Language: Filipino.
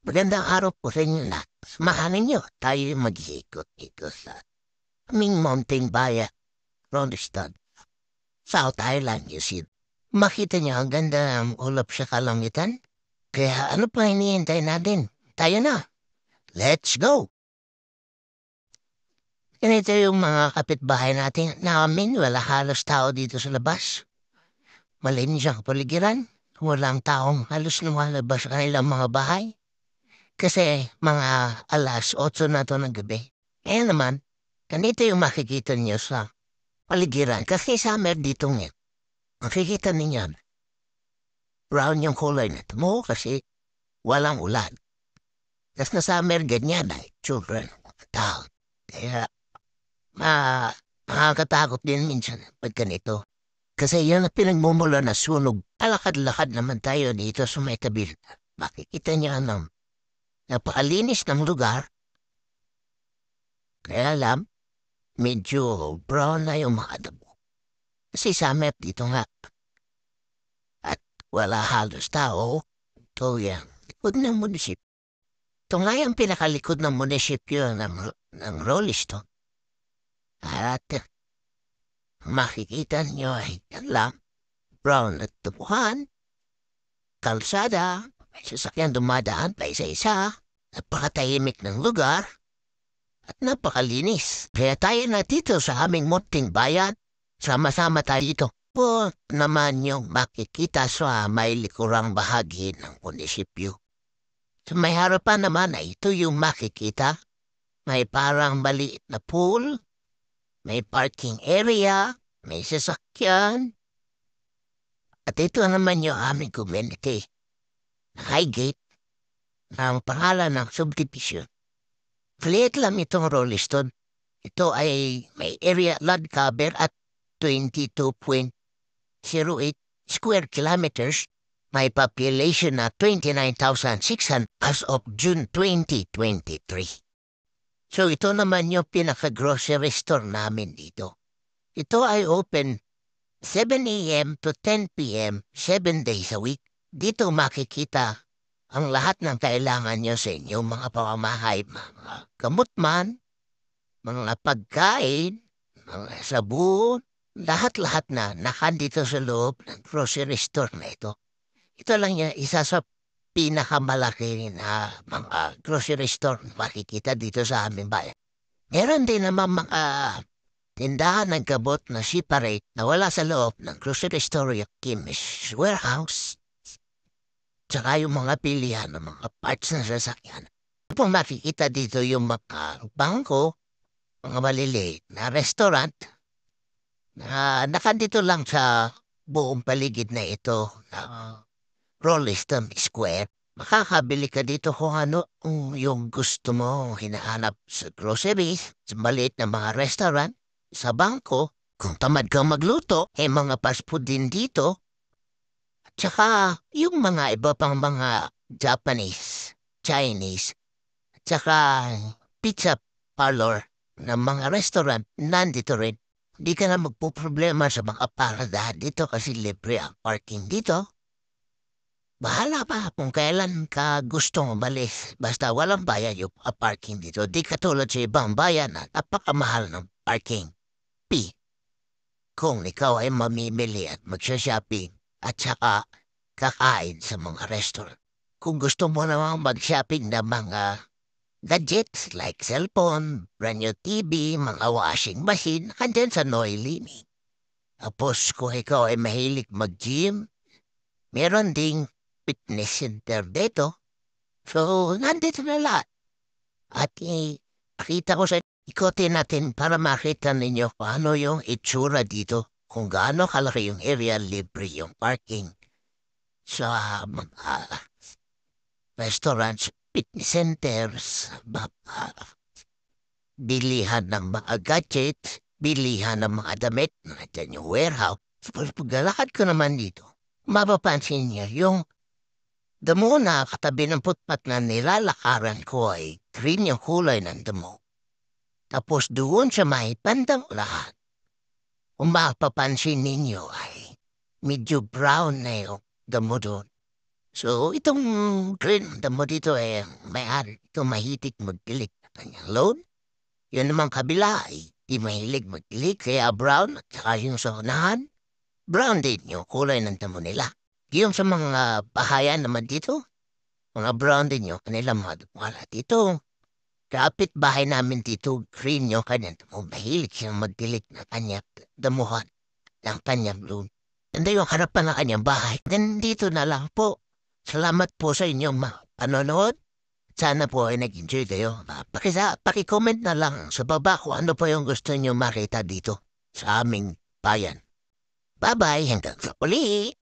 Magandang araw po sa inyo lahat. Samahan ninyo tayo mag-iikot dito sa aming mountain bayan, Ronestad, South Island, New Zealand. Makita niyo ang ganda ng ulap sa kalangitan? Kaya ano pa hinihintay natin? Tayo na! Let's go! Ganito yung mga kapitbahay natin namin, wala halos tao dito sa labas. Malinis ang paligiran, walang taong halos lumalabas sa kanilang mga bahay. Kasi mga alas 8 na to ng gabi. Kaya naman, ganito yung makikita niyo sa paligiran. Kasi summer dito ngayon. Makikita ninyo, brown yung kulay nito mo kasi walang ulan. Tapos na summer, ganyan ay children, tao. Kaya, makakatakot din minsan pag ganito. Kasi yan ang pinagmumula na sunog. Alakad-lakad naman tayo dito sa may tabi. Makikita niyo napakalinis ng lugar. Kaya alam, medyo brown na yung mga damo. Kasi summer dito nga. At wala halos tao. Ito yan. Likod ng munisipyo. Ito nga yung pinakalikod ng munisipyo ng Rolliston. At makikita nyo ay yan lang. Brown at tubuhan. Kalsada. May sasakyan dumadaan pa isa-isa. Napakatahimik ng lugar. At napakalinis. Kaya tayo na dito sa aming munting bayan. Sama-sama tayo dito. Po naman yung makikita sa may likurang bahagi ng munisipyo. Sa may harapan naman ay ito yung makikita. May parang maliit na pool. May parking area. May sasakyan. At ito naman yung aming community. Highgate. Ang pangalan ng subdivision. Flight lang itong Rolliston. Ito ay may area land cover at 22.08 square kilometers. May population na 29,600 as of June 2023. So ito naman yung pinaka-grocery store namin dito. Ito ay open 7 a.m. to 10 p.m. 7 days a week. Dito makikita ang lahat ng kailangan nyo sa inyong mga pamamahay, mga gamot man, mga pagkain, mga sabon, lahat-lahat na nakandito sa loob ng grocery store na ito. Ito lang yung isa sa pinakamalaki na mga grocery store na makikita dito sa aming bayan. Meron din naman mga tindahan ng gamot na separate na wala sa loob ng grocery store, yung chemist warehouse, tsaka yung mga pilihan ng mga parts ng sasakyan. Kung makikita dito yung mga bangko, mga maliliit na restaurant, na nakandito lang sa buong paligid na ito na Rolliston Square. Makakabili ka dito kung ano yung gusto mo hinahanap sa groceries, sa maliit na mga restaurant, sa bangko. Kung tamad kang magluto, mga fast food din dito. Tsaka yung mga iba pang mga Japanese, Chinese, tsaka pizza parlor ng mga restaurant nandito rin. Di ka na magpuproblema sa mga paradahan dito kasi libre ang parking dito. Bahala pa kung kailan ka gustong umalis. Basta walang bayad yung parking dito. Di katulad sa ibang bayan na napakamahal ng parking fee. Kung ikaw ay mamimili at magsha-shopping at saka kakain sa mga restaurant. Kung gusto mo namang mag-shopping ng mga gadgets like cellphone, brand new TV, mga washing machine, andyan sa Noilini. Tapos kung ikaw ay mahilig mag-gym, meron ding fitness center dito. So, nandito na lahat. At pakita ko sa ikotin natin para makita ninyo kung ano yung itsura dito. Kung gaano kalaki yung area, libre yung parking sa mga restaurants, fitness centers, mga bilihan ng mga gadgets, bilihan ng mga damit, nandiyan yung warehouse. Tapos paglalakad ko naman dito, mapapansin niya yung damo na katabi ng footpath na nilalakaran ko ay green yung kulay ng damo. Tapos doon sa may bandang lahat, kung mapapansin ninyo ay medyo brown na yung damo doon. So, itong green damo dito may-ari ito mahilig magdilig ng kanyang loan. Yun namang kabila ay di mahilig magdilig kaya brown at saka yung sa unahan, brown din yung kulay ng damo nila. Yung sa mga bahayan naman dito, mga brown din yung kanilang mga wala dito. Kapit bahay namin dito, green yung kanyang damo. Mahilig siyang magdilig ng kanyang damuhan ng kanyang loan. Hindi yung harapan ng kanyang bahay. Then dito na lang po. Salamat po sa inyong panonood. Sana po ay nag-enjoy kayo. Paki-comment na lang sa baba kung ano po yung gusto niyo makita dito sa aming bayan. Bye-bye, hanggang sa uli!